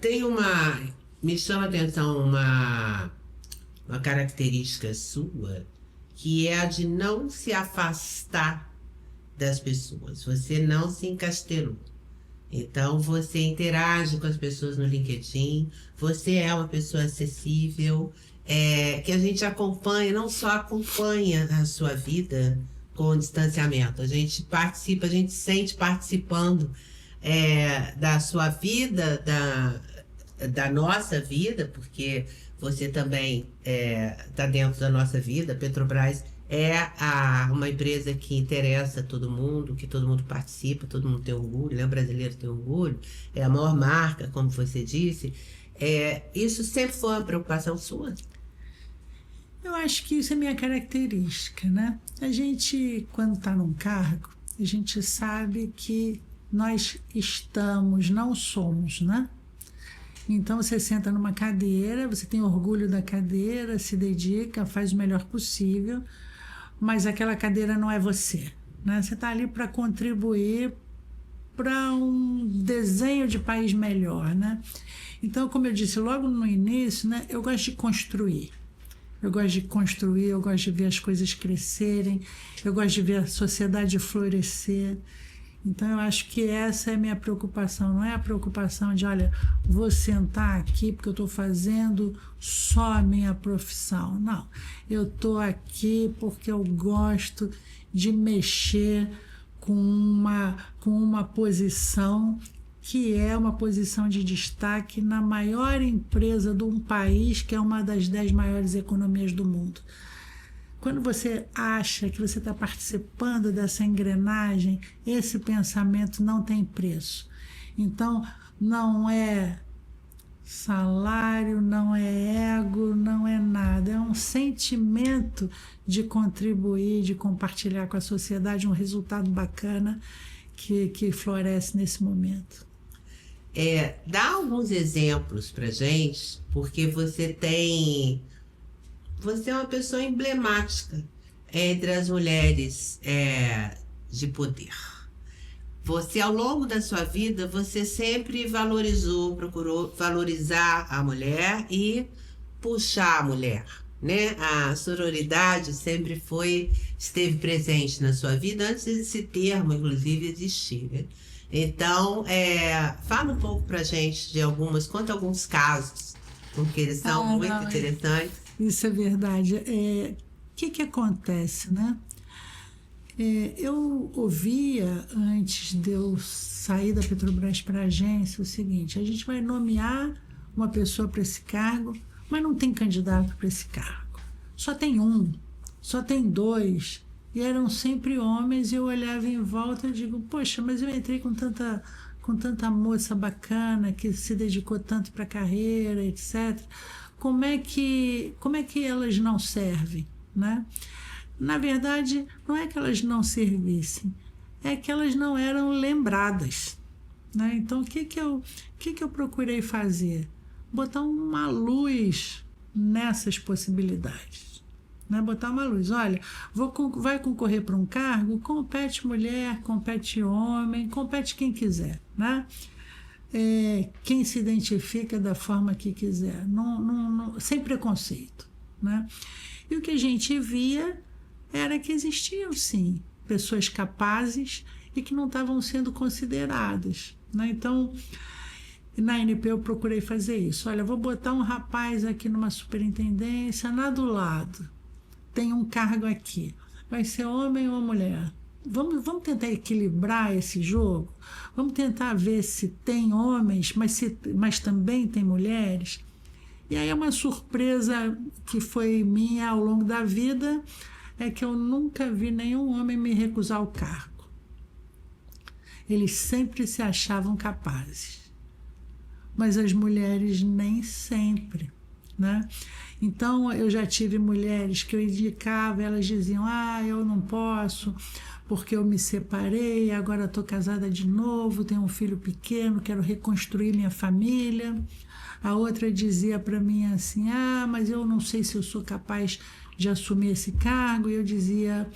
tem uma. Me chama a atenção uma característica sua, que é a de não se afastar das pessoas. Você não se encastelou. Então, você interage com as pessoas no LinkedIn, você é uma pessoa acessível, que a gente acompanha, não só acompanha a sua vida com distanciamento, a gente participa, a gente sente participando da sua vida, da nossa vida, porque você também está dentro da nossa vida. A Petrobras uma empresa que interessa a todo mundo, que todo mundo participa, todo mundo tem orgulho, né? O brasileiro tem orgulho, é a maior marca, como você disse. Isso sempre foi uma preocupação sua? Eu acho que isso é minha característica, né? A gente, quando está num cargo, a gente sabe que nós estamos, não somos, né? Então você senta numa cadeira, você tem orgulho da cadeira, se dedica, faz o melhor possível, mas aquela cadeira não é você, né? Você está ali para contribuir para um desenho de país melhor, né? Então, como eu disse logo no início, né, eu gosto de construir. Eu gosto de construir, eu gosto de ver as coisas crescerem, eu gosto de ver a sociedade florescer. Então, eu acho que essa é a minha preocupação. Não é a preocupação de, olha, vou sentar aqui porque eu estou fazendo só a minha profissão. Não, eu estou aqui porque eu gosto de mexer com uma posição que é uma posição de destaque na maior empresa de um país, que é uma das 10 maiores economias do mundo. Quando você acha que você está participando dessa engrenagem, esse pensamento não tem preço. Então, não é salário, não é ego, não é nada. É um sentimento de contribuir, de compartilhar com a sociedade um resultado bacana que floresce nesse momento. Dá alguns exemplos pra gente, porque você é uma pessoa emblemática entre as mulheres de poder. Você, ao longo da sua vida, você sempre procurou valorizar a mulher e puxar a mulher, né? A sororidade sempre esteve presente na sua vida, antes desse termo, inclusive, existir, né? Então, fala um pouco pra gente conta alguns casos, porque eles são muito interessantes. Isso é verdade. O que acontece, né? Eu ouvia, antes de eu sair da Petrobras para a agência, o seguinte: a gente vai nomear uma pessoa para esse cargo, mas não tem candidato para esse cargo. Só tem um, só tem dois. E eram sempre homens, e eu olhava em volta e digo, poxa, mas eu entrei com tanta moça bacana, que se dedicou tanto para a carreira, etc. Como é que elas não servem, né? Na verdade, não é que elas não servissem, é que elas não eram lembradas, né? Então, o que eu procurei fazer? Botar uma luz nessas possibilidades. Né? Botar uma luz. Olha, vai concorrer para um cargo, compete mulher, compete homem, compete quem quiser, né? Quem se identifica da forma que quiser, sem preconceito, né? E o que a gente via era que existiam, sim, pessoas capazes e que não estavam sendo consideradas, né? Então, na ANP eu procurei fazer isso. Olha, vou botar um rapaz aqui numa superintendência, lá do lado. Tem um cargo aqui. Vai ser homem ou mulher? Vamos tentar equilibrar esse jogo? Vamos tentar ver se tem homens, mas também tem mulheres? E aí uma surpresa que foi minha ao longo da vida é que eu nunca vi nenhum homem me recusar o cargo. Eles sempre se achavam capazes. Mas as mulheres nem sempre, né? Então, eu já tive mulheres que eu indicava, elas diziam, eu não posso, porque eu me separei, agora estou casada de novo, tenho um filho pequeno, quero reconstruir minha família. A outra dizia para mim assim, mas eu não sei se eu sou capaz de assumir esse cargo. E eu dizia,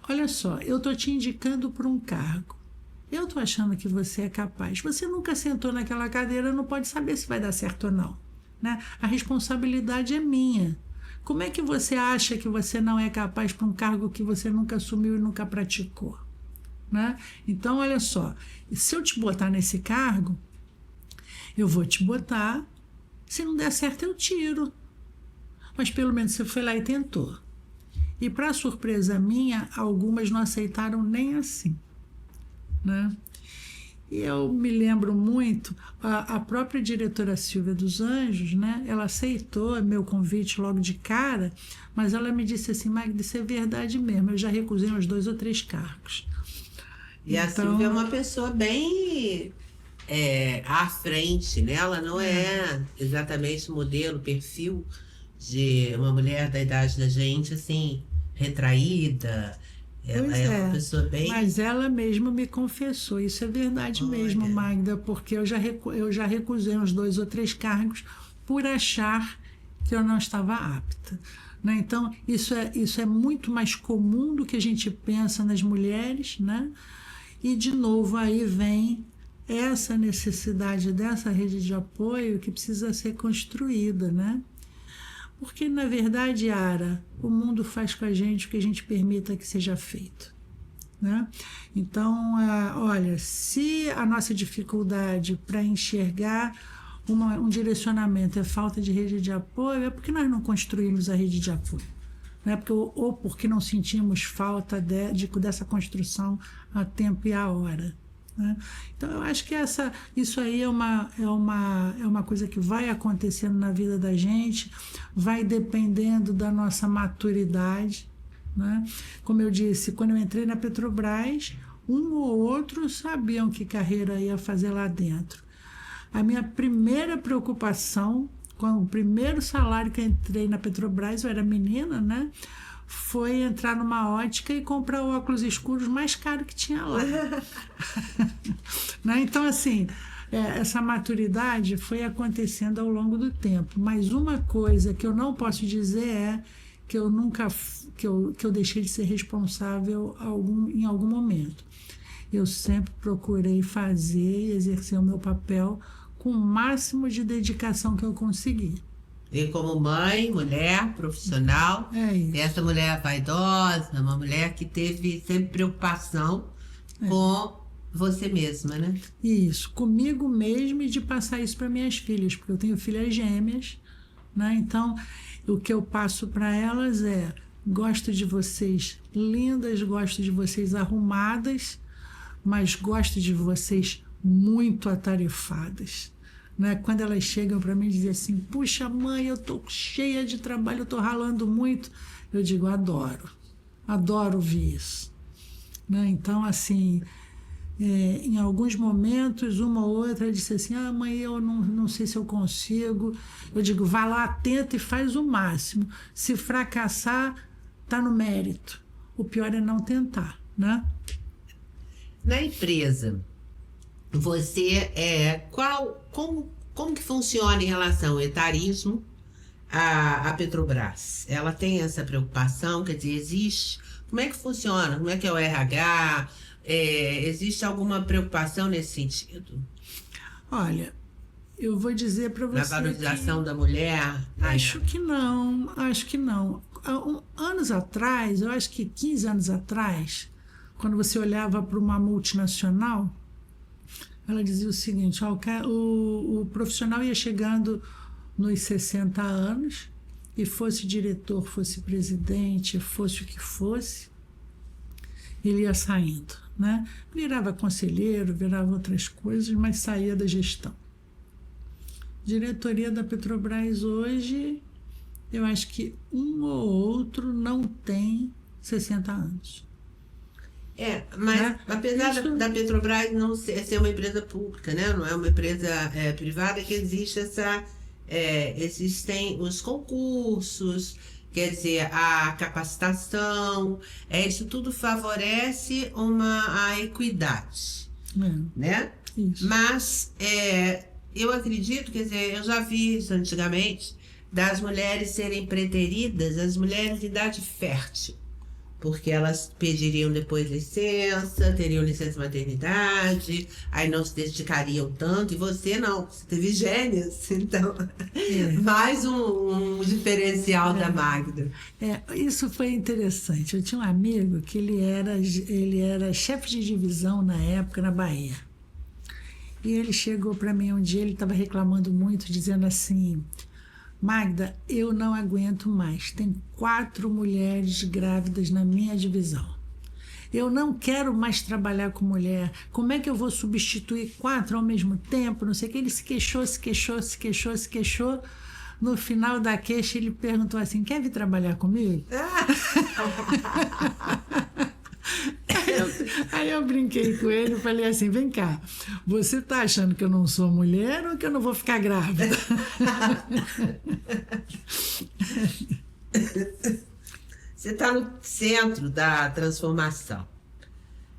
olha só, eu estou te indicando para um cargo, Eu tô achando que você é capaz. Você nunca sentou naquela cadeira, não pode saber se vai dar certo ou não, né? A responsabilidade é minha. Como é que você acha que você não é capaz para um cargo que você nunca assumiu e nunca praticou, né? Então, olha só, se eu te botar nesse cargo, eu vou te botar, se não der certo eu tiro. Mas pelo menos você foi lá e tentou. E para surpresa minha, algumas não aceitaram nem assim, né? E eu me lembro muito, a própria diretora Silvia dos Anjos, né? Ela aceitou meu convite logo de cara, mas ela me disse assim, Magda, isso é verdade mesmo, eu já recusei uns 2 ou 3 cargos. E a Silvia é uma pessoa bem à frente, né? Ela não é exatamente modelo, perfil de uma mulher da idade da gente, assim, retraída. Ela Pois é uma pessoa bem... mas ela mesma me confessou, isso é verdade mesmo, Magda, porque eu já recusei uns 2 ou 3 cargos por achar que eu não estava apta, né? Então, isso é muito mais comum do que a gente pensa nas mulheres, né? E, de novo, aí vem essa necessidade dessa rede de apoio que precisa ser construída, né? Porque, na verdade, Yara, o mundo faz com a gente o que a gente permita que seja feito, né? Então, olha, se a nossa dificuldade para enxergar um direcionamento é falta de rede de apoio, é porque nós não construímos a rede de apoio, né? Ou porque não sentimos falta dessa construção a tempo e a hora, né? Então, eu acho que isso aí é uma coisa que vai acontecendo na vida da gente, vai dependendo da nossa maturidade, né? Como eu disse, quando eu entrei na Petrobras, um ou outro sabiam que carreira ia fazer lá dentro. A minha primeira preocupação, com o primeiro salário que eu entrei na Petrobras, eu era menina, né? Foi entrar numa ótica e comprar o óculos escuros mais caro que tinha lá. Né? Então, assim, essa maturidade foi acontecendo ao longo do tempo. Mas uma coisa que eu não posso dizer é que eu nunca que eu deixei de ser responsável em algum momento. Eu sempre procurei fazer e exercer o meu papel com o máximo de dedicação que eu consegui. E como mãe, mulher, profissional, essa mulher vaidosa, uma mulher que teve sempre preocupação com você mesma, né? Isso, comigo mesma e de passar isso para minhas filhas, porque eu tenho filhas gêmeas, né? Então, o que eu passo para elas é: gosto de vocês lindas, gosto de vocês arrumadas, mas gosto de vocês muito atarefadas. Né? Quando elas chegam para mim e dizem assim, puxa mãe, eu estou cheia de trabalho, eu estou ralando muito, eu digo, adoro ouvir isso. Né? Então, assim, em alguns momentos, uma ou outra disse assim, mãe, eu não sei se eu consigo. Eu digo, vá lá, tenta e faz o máximo. Se fracassar, está no mérito. O pior é não tentar, né? Na empresa, você como que funciona em relação ao etarismo à Petrobras? Ela tem essa preocupação, quer dizer, existe? Como é que funciona? Como é que é o RH? Existe alguma preocupação nesse sentido? Olha, eu vou dizer para você na valorização da mulher? Acho que não. Anos atrás, eu acho que 15 anos atrás, quando você olhava para uma multinacional, ela dizia o seguinte, o profissional ia chegando nos 60 anos e fosse diretor, fosse presidente, fosse o que fosse, ele ia saindo, né? Virava conselheiro, virava outras coisas, mas saía da gestão. Diretoria da Petrobras hoje, eu acho que um ou outro não tem 60 anos. Mas né? Apesar da Petrobras não ser uma empresa pública, né? Não é uma empresa privada, que existe existem os concursos, quer dizer, a capacitação, isso tudo favorece a equidade, né? Isso. Mas eu acredito, quer dizer, eu já vi isso antigamente, das mulheres serem preteridas, as mulheres de idade fértil, porque elas pediriam depois licença, teriam licença maternidade, aí não se dedicariam tanto, e você não, você teve gêmeos, então mais um diferencial da Magda. Isso foi interessante. Eu tinha um amigo que ele era chefe de divisão na época na Bahia. E ele chegou para mim um dia, ele estava reclamando muito, dizendo assim: Magda, eu não aguento mais. Tem 4 mulheres grávidas na minha divisão. Eu não quero mais trabalhar com mulher. Como é que eu vou substituir 4 ao mesmo tempo? Não sei o que. Ele se queixou. No final da queixa, ele perguntou assim: quer vir trabalhar comigo? Aí eu brinquei com ele e falei assim: vem cá, você tá achando que eu não sou mulher ou que eu não vou ficar grávida? Você está no centro da transformação.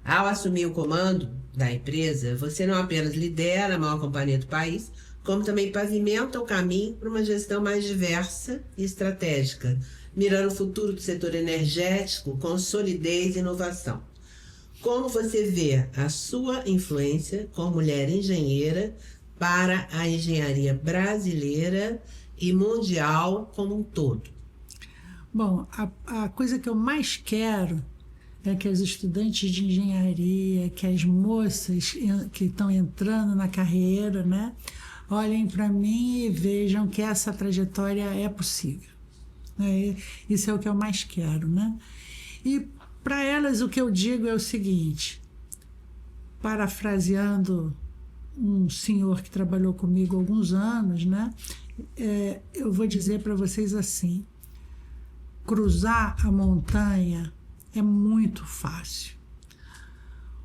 Ao assumir o comando da empresa, você não apenas lidera a maior companhia do país, como também pavimenta o caminho para uma gestão mais diversa e estratégica, mirando o futuro do setor energético com solidez e inovação. Como você vê a sua influência como mulher engenheira para a engenharia brasileira e mundial como um todo? Bom, a coisa que eu mais quero é que as estudantes de engenharia, que as moças que estão entrando na carreira, né, olhem para mim e vejam que essa trajetória é possível. Isso é o que eu mais quero, né? E para elas o que eu digo é o seguinte, parafraseando um senhor que trabalhou comigo há alguns anos, né? Eu vou dizer para vocês assim: cruzar a montanha é muito fácil.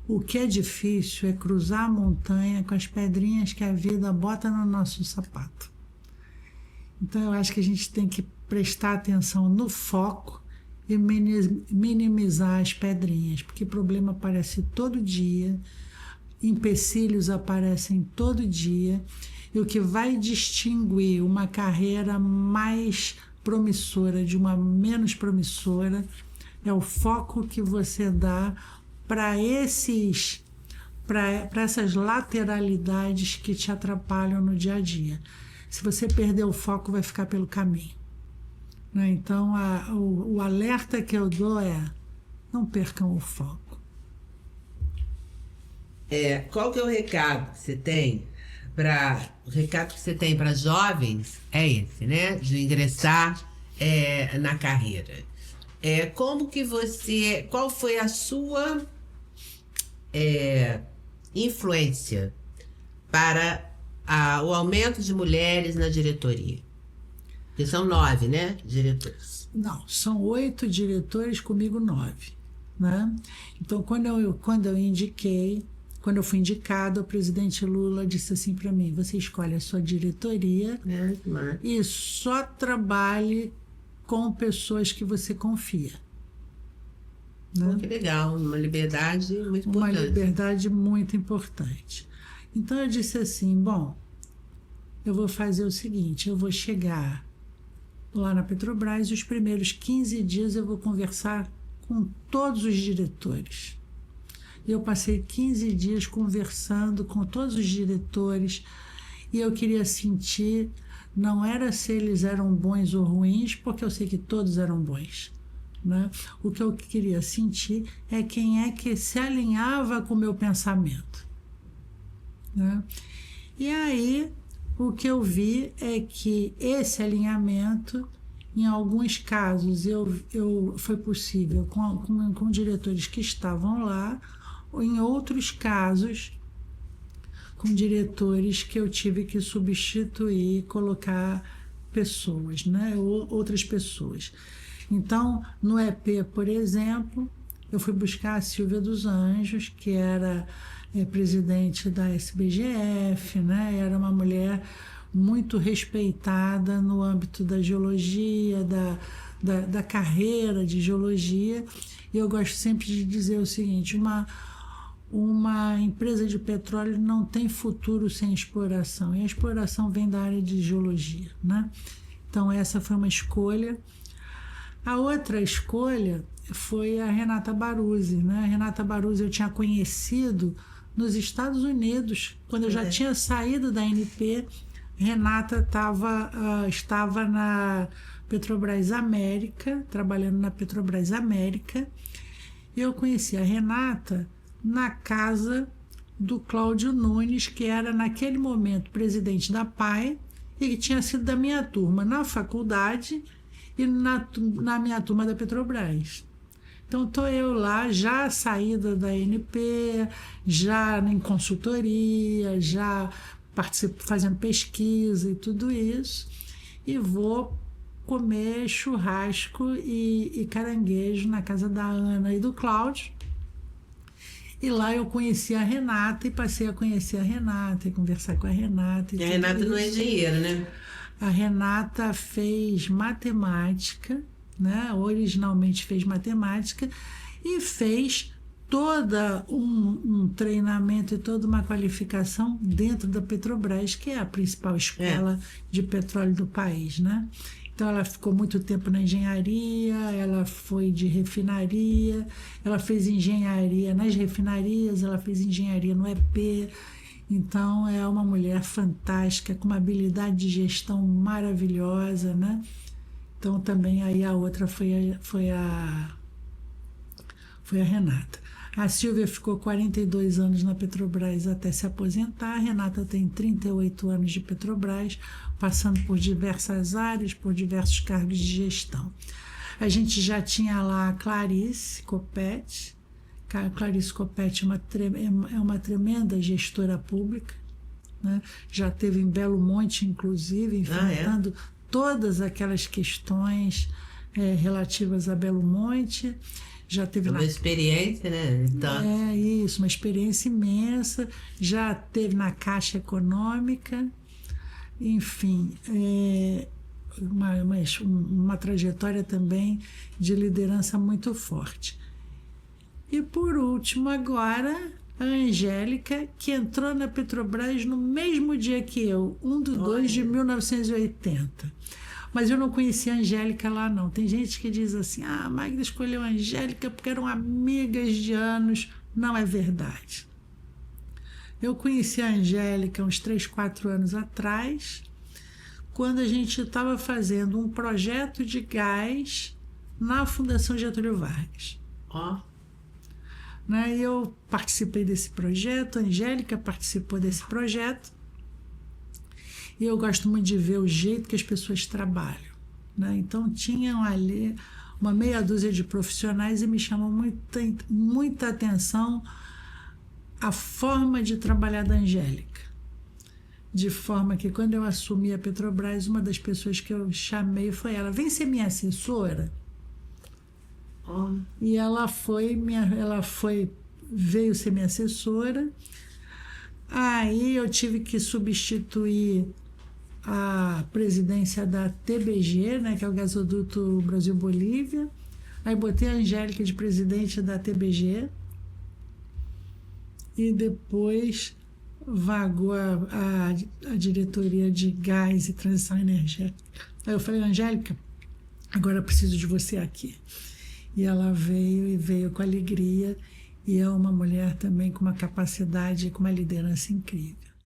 O que é difícil é cruzar a montanha com as pedrinhas que a vida bota no nosso sapato. Então eu acho que a gente tem que prestar atenção no foco e minimizar as pedrinhas, porque problema aparece todo dia, empecilhos aparecem todo dia, e o que vai distinguir uma carreira mais promissora de uma menos promissora é o foco que você dá para essas lateralidades que te atrapalham no dia a dia. Se você perder o foco, vai ficar pelo caminho. Né? Então, o alerta que eu dou é: não percam o foco. Qual que é o recado que você tem para jovens? É esse, né? De ingressar na carreira. Qual foi a sua influência para o aumento de mulheres na diretoria? Porque são 9, né, diretores? Não, são 8 diretores, comigo 9, né? Então, quando eu fui indicado, o presidente Lula disse assim para mim: você escolhe a sua diretoria e só trabalhe com pessoas que você confia. Né? Que legal, uma liberdade muito importante. Uma liberdade muito importante. Então eu disse assim: bom, eu vou fazer o seguinte, eu vou chegar lá na Petrobras e os primeiros 15 dias eu vou conversar com todos os diretores. E eu passei 15 dias conversando com todos os diretores e eu queria sentir, não era se eles eram bons ou ruins, porque eu sei que todos eram bons. Né? O que eu queria sentir é quem é que se alinhava com o meu pensamento. Né? E aí, o que eu vi é que esse alinhamento, em alguns casos, foi possível com diretores que estavam lá, ou em outros casos, com diretores que eu tive que substituir, colocar pessoas, né? Outras pessoas. Então, no EP, por exemplo, eu fui buscar a Silvia dos Anjos, que era presidente da SBGF, né? Era uma mulher muito respeitada no âmbito da geologia, da carreira de geologia. E eu gosto sempre de dizer o seguinte: uma empresa de petróleo não tem futuro sem exploração, e a exploração vem da área de geologia, né? Então essa foi uma escolha. A outra escolha foi a Renata Baruzzi, né? A Renata Baruzzi eu tinha conhecido nos Estados Unidos, quando eu já tinha saído da ANP. Renata estava na Petrobras América, trabalhando na Petrobras América, e eu conheci a Renata na casa do Cláudio Nunes, que era naquele momento presidente da PAI e que tinha sido da minha turma na faculdade e na minha turma da Petrobras. Então, estou eu lá, já saída da ANP, já em consultoria, já fazendo pesquisa e tudo isso, e vou comer churrasco e caranguejo na casa da Ana e do Cláudio. E lá eu conheci a Renata e passei a conhecer a Renata e conversar com a Renata. E a Renata não é engenheira, né? A Renata fez matemática, né? Originalmente fez matemática e fez todo um treinamento e toda uma qualificação dentro da Petrobras, que é a principal escola de petróleo do país, né? Então, ela ficou muito tempo na engenharia, ela foi de refinaria, ela fez engenharia nas refinarias, ela fez engenharia no EP. Então, é uma mulher fantástica, com uma habilidade de gestão maravilhosa, né? Então, também aí a outra foi a Renata. A Silvia ficou 42 anos na Petrobras até se aposentar. A Renata tem 38 anos de Petrobras, passando por diversas áreas, por diversos cargos de gestão. A gente já tinha lá a Clarice Coppetti. A Clarice Coppetti é uma tremenda gestora pública, né? Já esteve em Belo Monte, inclusive, enfrentando todas aquelas questões relativas a Belo Monte. Já teve uma experiência, né? Então... isso, uma experiência imensa. Já teve na Caixa Econômica, enfim, uma trajetória também de liderança muito forte. E por último, agora, a Angélica, que entrou na Petrobras no mesmo dia que eu, 1/2 de 1980. Mas eu não conhecia a Angélica lá, não. Tem gente que diz assim, a Magda escolheu a Angélica porque eram amigas de anos. Não é verdade. Eu conheci a Angélica uns 3, 4 anos atrás, quando a gente estava fazendo um projeto de gás na Fundação Getúlio Vargas. Né? Eu participei desse projeto, a Angélica participou desse projeto, e eu gosto muito de ver o jeito que as pessoas trabalham, né? Então, tinham ali uma meia dúzia de profissionais e me chamou muita atenção a forma de trabalhar da Angélica. De forma que, quando eu assumi a Petrobras, uma das pessoas que eu chamei foi ela, vem ser minha assessora. E ela veio ser minha assessora. Aí eu tive que substituir a presidência da TBG, né, que é o Gasoduto Brasil-Bolívia. Aí botei a Angélica de presidente da TBG. E depois vagou a diretoria de gás e transição energética. Aí eu falei, Angélica, agora eu preciso de você aqui. E ela veio com alegria, e é uma mulher também com uma capacidade, com uma liderança incrível.